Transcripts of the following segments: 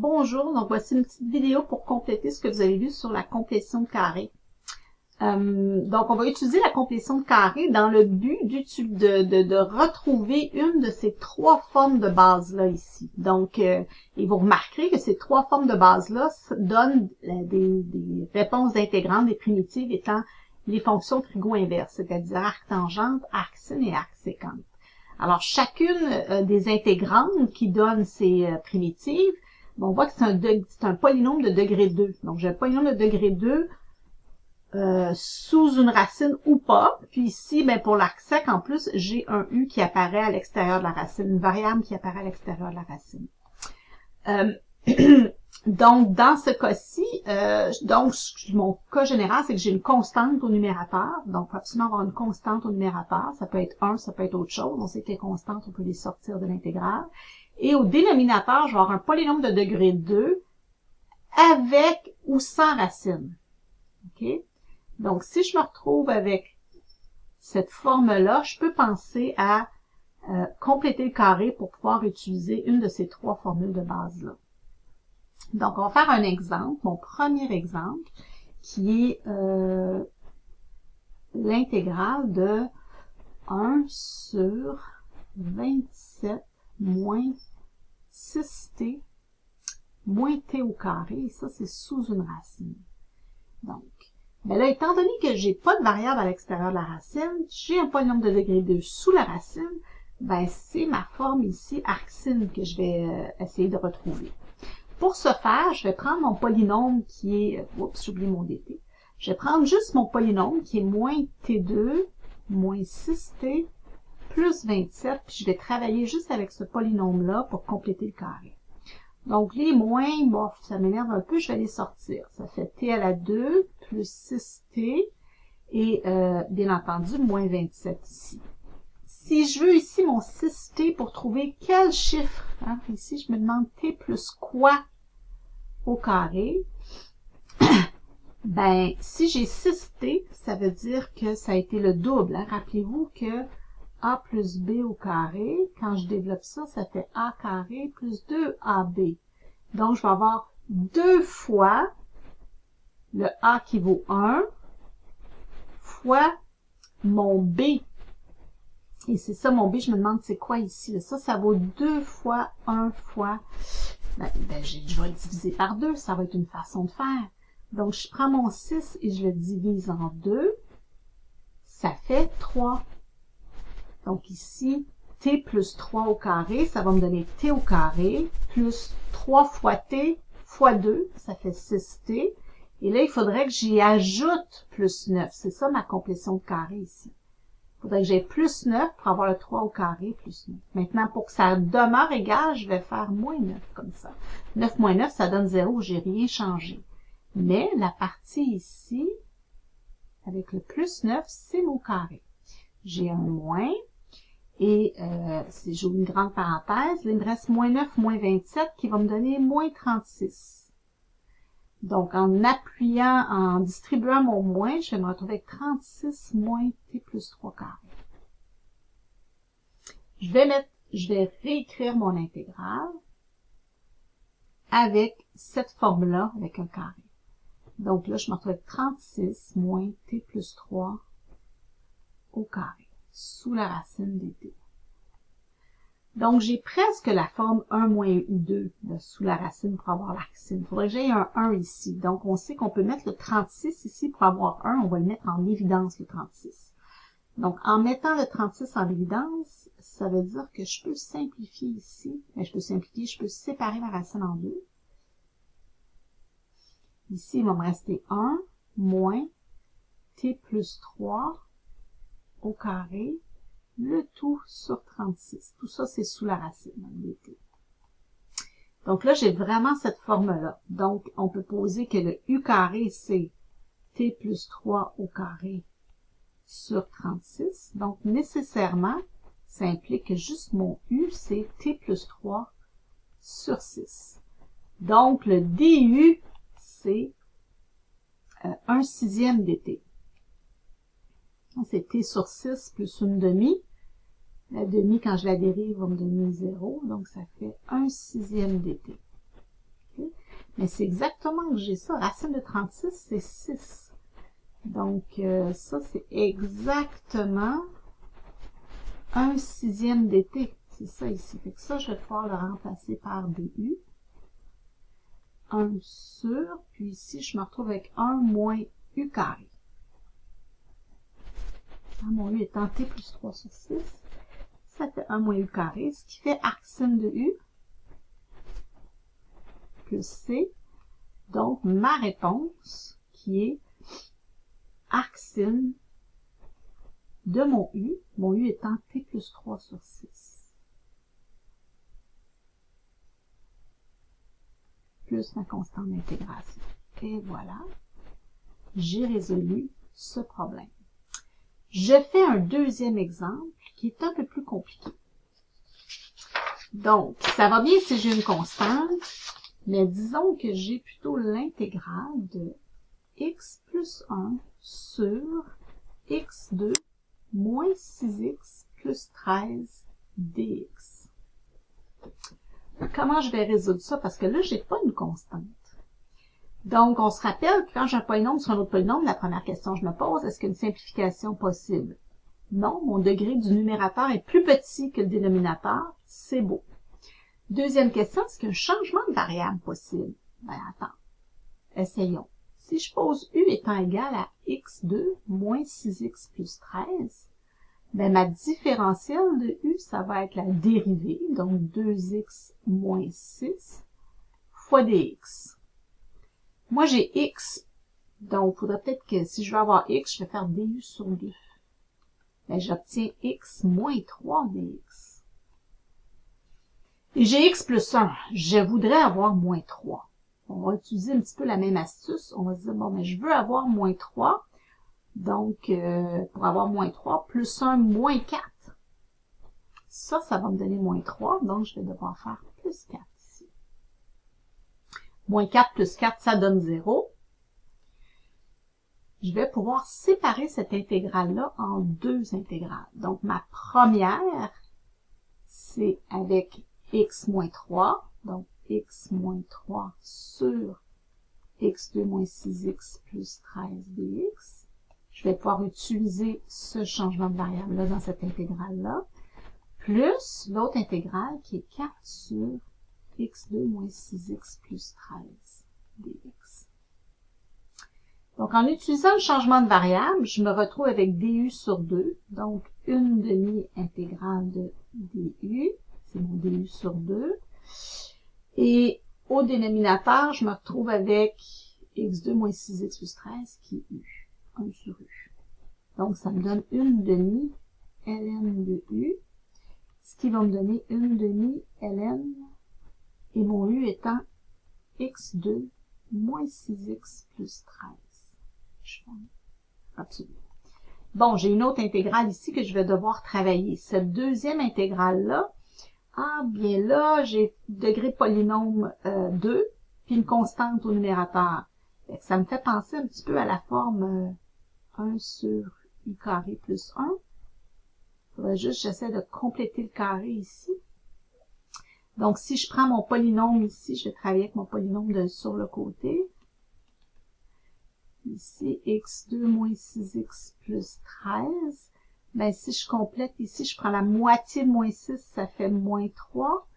Bonjour, donc voici une petite vidéo pour compléter ce que vous avez vu sur la complétion de carré. Donc on va utiliser la complétion de carré dans le but de retrouver une de ces trois formes de base-là ici. Donc, et vous remarquerez que ces trois formes de base-là donnent des réponses d'intégrantes, des primitives étant les fonctions trigo-inverses, c'est-à-dire arc-tangente, arc-sin et arc-sécante. Alors, chacune des intégrantes qui donnent ces primitives, on voit que c'est un polynôme de degré 2. Donc, j'ai un polynôme de degré 2 sous une racine ou pas. Puis ici, ben, pour l'arc sec, en plus, j'ai un U qui apparaît à l'extérieur de la racine, une variable qui apparaît à l'extérieur de la racine. Donc, dans ce cas-ci, mon cas général, c'est que j'ai une constante au numérateur. Donc, il faut absolument avoir une constante au numérateur. Ça peut être 1, ça peut être autre chose. On sait que les constantes, on peut les sortir de l'intégrale. Et au dénominateur, je vais avoir un polynôme de degré 2 avec ou sans racine. OK? Donc, si je me retrouve avec cette forme-là, je peux penser à compléter le carré pour pouvoir utiliser une de ces trois formules de base-là. Donc, on va faire un exemple, mon premier exemple, qui est l'intégrale de 1 sur 27 moins 6t moins t au carré. Et ça, c'est sous une racine. Donc, ben là, étant donné que j'ai pas de variable à l'extérieur de la racine, j'ai un polynôme de degré 2 sous la racine, ben c'est ma forme ici, arc-sin, que je vais essayer de retrouver. Pour ce faire, je vais prendre mon polynôme qui est, oups, j'ai oublié mon dt. Je vais prendre juste mon polynôme qui est moins t2 moins 6t plus 27, puis je vais travailler juste avec ce polynôme-là pour compléter le carré. Donc, les moins, bon, ça m'énerve un peu, je vais les sortir. Ça fait t à la 2 plus 6t et, bien entendu, moins 27 ici. Si je veux ici mon 6t pour trouver quel chiffre, hein, ici je me demande t plus quoi au carré, ben, si j'ai 6t, ça veut dire que ça a été le double. Hein. Rappelez-vous que a plus b au carré, quand je développe ça, ça fait a carré plus 2ab. Donc, je vais avoir deux fois le a qui vaut 1 fois mon b. Et c'est ça, mon b, je me demande c'est quoi ici. Ça vaut 2 fois 1 fois... je vais le diviser par 2, ça va être une façon de faire. Donc, je prends mon 6 et je le divise en 2. Ça fait 3. Donc ici, t plus 3 au carré, ça va me donner t au carré, plus 3 fois t fois 2, ça fait 6t. Et là, il faudrait que j'y ajoute plus 9. C'est ça ma complétion de carré ici. Il faudrait que j'ai plus 9 pour avoir le 3 au carré plus 9. Maintenant, pour que ça demeure égal, je vais faire moins 9 comme ça. 9 moins 9, ça donne 0, j'ai rien changé. Mais la partie ici, avec le plus 9, c'est mon carré. J'ai un moins, et si j'ouvre une grande parenthèse, il me reste moins 9, moins 27, qui va me donner moins 36. Donc, en appuyant, en distribuant mon moins, je vais me retrouver avec 36 moins t plus 3 carré. Je vais réécrire mon intégrale avec cette forme-là, avec un carré. Donc là, je me retrouve avec 36 moins t plus 3 au carré, sous la racine des t. Donc, j'ai presque la forme 1 moins U2 là, sous la racine pour avoir l'arc-sin. Il faudrait que j'aie un 1 ici. Donc, on sait qu'on peut mettre le 36 ici pour avoir 1. On va le mettre en évidence, le 36. Donc, en mettant le 36 en évidence, ça veut dire que je peux simplifier ici. Mais je peux séparer la racine en deux. Ici, il va me rester 1 moins t plus 3 au carré, le tout sur 36. Tout ça, c'est sous la racine de t. Donc là, j'ai vraiment cette forme-là. Donc, on peut poser que le u carré, c'est t plus 3 au carré sur 36. Donc, nécessairement, ça implique que juste mon u, c'est t plus 3 sur 6. Donc, le du, c'est 1/6 dt. C'est t sur 6 plus une demi. La demi, quand je la dérive, va me donner 0. Donc, ça fait 1/6 dt. Mais c'est exactement que j'ai ça. Racine de 36, c'est 6. Donc, ça, c'est exactement 1/6 dt. C'est ça ici. Fait que ça, je vais pouvoir le remplacer par du. 1 sur, puis ici, je me retrouve avec 1 moins u carré. Mon u étant t plus 3 sur 6, ça fait 1 moins u carré, ce qui fait arcsine de u plus c. Donc, ma réponse qui est arcsine de mon u étant t plus 3 sur 6. Plus ma constante d'intégration. Et voilà, j'ai résolu ce problème. Je fais un deuxième exemple qui est un peu plus compliqué. Donc, ça va bien si j'ai une constante, mais disons que j'ai plutôt l'intégrale de x plus 1 sur x2 moins 6x plus 13 dx. Comment je vais résoudre ça? Parce que là, j'ai pas une constante. Donc, on se rappelle que quand j'ai un polynôme sur un autre polynôme, la première question que je me pose, est-ce qu'il y a une simplification possible? Non, mon degré du numérateur est plus petit que le dénominateur. C'est beau. Deuxième question, est-ce qu'il y a un changement de variable possible? Ben, attends. Essayons. Si je pose u étant égal à x2 moins 6x plus 13, ben, ma différentielle de u, ça va être la dérivée, donc 2x moins 6 fois dx. Moi, j'ai x, donc il faudrait peut-être que si je veux avoir x, je vais faire du sur 2. Ben, j'obtiens x moins 3 dx. Et j'ai x plus 1. Je voudrais avoir moins 3. On va utiliser un petit peu la même astuce. On va se dire, bon, mais je veux avoir moins 3. Donc, pour avoir moins 3, plus 1, moins 4. Ça va me donner moins 3. Donc, je vais devoir faire plus 4 ici. Moins 4 plus 4, ça donne 0. Je vais pouvoir séparer cette intégrale-là en deux intégrales. Donc, ma première, c'est avec x moins 3. Donc, x moins 3 sur x2 moins 6x plus 13 dx. Je vais pouvoir utiliser ce changement de variable-là dans cette intégrale-là. Plus l'autre intégrale qui est 4 sur x2 moins 6x plus 13 dx. Donc, en utilisant le changement de variable, je me retrouve avec du sur 2. Donc, une demi-intégrale de du. C'est mon du sur 2. Et au dénominateur, je me retrouve avec x2 moins 6x plus 13 qui est u. 1 sur u. Donc, ça me donne une demi ln de u. Ce qui va me donner une demi ln. Et mon u étant x2 moins 6x plus 13. Absolument. Bon, j'ai une autre intégrale ici que je vais devoir travailler. Cette deuxième intégrale-là, ah bien là, j'ai degré de polynôme 2, puis une constante au numérateur. Ça me fait penser un petit peu à la forme 1 sur u carré plus 1. Il faudrait juste que j'essaie de compléter le carré ici. Donc, si je prends mon polynôme ici, je vais travailler avec mon polynôme sur le côté. Ici, x2 moins 6x plus 13. Ben, si je complète ici, je prends la moitié de moins 6, ça fait moins 3.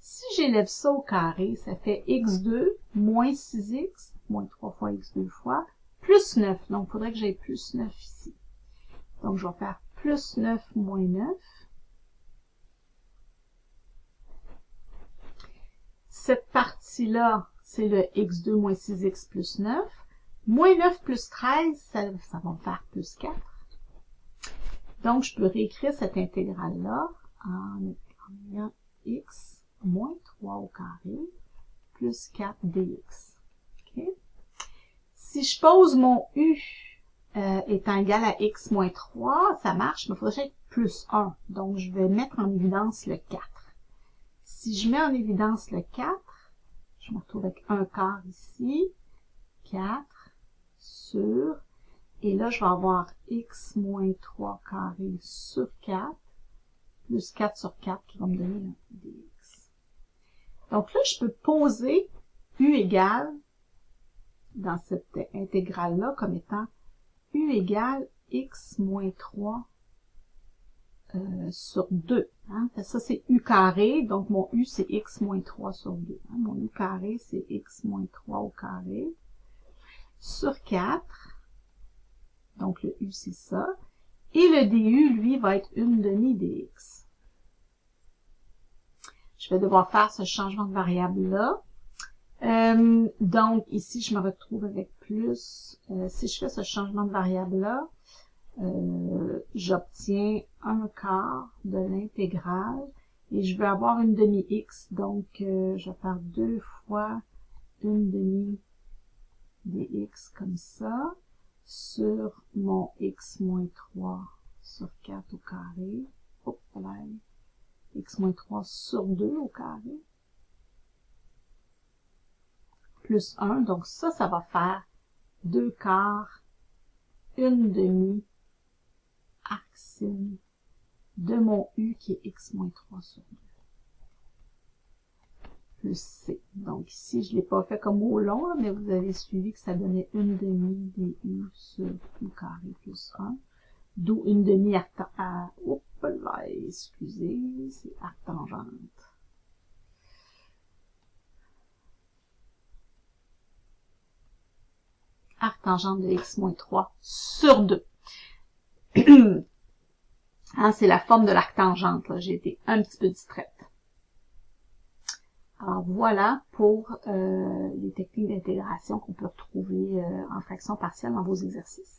Si j'élève ça au carré, ça fait x2 moins 6x, moins 3 fois x2 fois, plus 9. Donc, il faudrait que j'aie plus 9 ici. Donc, je vais faire plus 9 moins 9. Cette partie-là, c'est le x2 moins 6x plus 9. Moins 9 plus 13, ça va me faire plus 4. Donc, je peux réécrire cette intégrale-là en ayant x moins 3 au carré plus 4 dx. Okay. Si je pose mon u étant égal à x moins 3, ça marche, mais il faudrait être plus 1. Donc, je vais mettre en évidence le 4. Si je mets en évidence le 4, je me retrouve avec un quart ici, 4 sur, et là, je vais avoir x moins 3 carré sur 4, plus 4 sur 4 qui va me donner un dx. Donc là, je peux poser U égale, dans cette intégrale-là, comme étant U égale x moins 3 sur 2. Hein? Ça, c'est U carré, donc mon U, c'est x moins 3 sur 2. Hein? Mon U carré, c'est x moins 3 au carré, sur 4. Donc, le U, c'est ça. Et le DU, lui, va être une demi dx. Je vais devoir faire ce changement de variable-là. Donc, ici, je me retrouve avec plus. Si je fais ce changement de variable-là, j'obtiens un quart de l'intégrale et je veux avoir une demi-x. Donc, je vais faire 2 fois une demi dx comme ça sur mon x moins 3 sur 4 au carré. Hop, là, x moins 3 sur 2 au carré. Plus 1. Donc, ça va faire 2 quarts, une demi arcsine de mon U qui est x moins 3 sur 2. Plus C. Donc ici, je ne l'ai pas fait comme au long, mais vous avez suivi que ça donnait une demi du sur U carré plus 1. D'où une demi arctangente. Oups là, excusez, c'est arctangente. Arctangente de x moins 3 sur 2. Hein, c'est la forme de l'arctangente. J'ai été un petit peu distraite. Alors voilà pour les techniques d'intégration qu'on peut retrouver en fraction partielle dans vos exercices.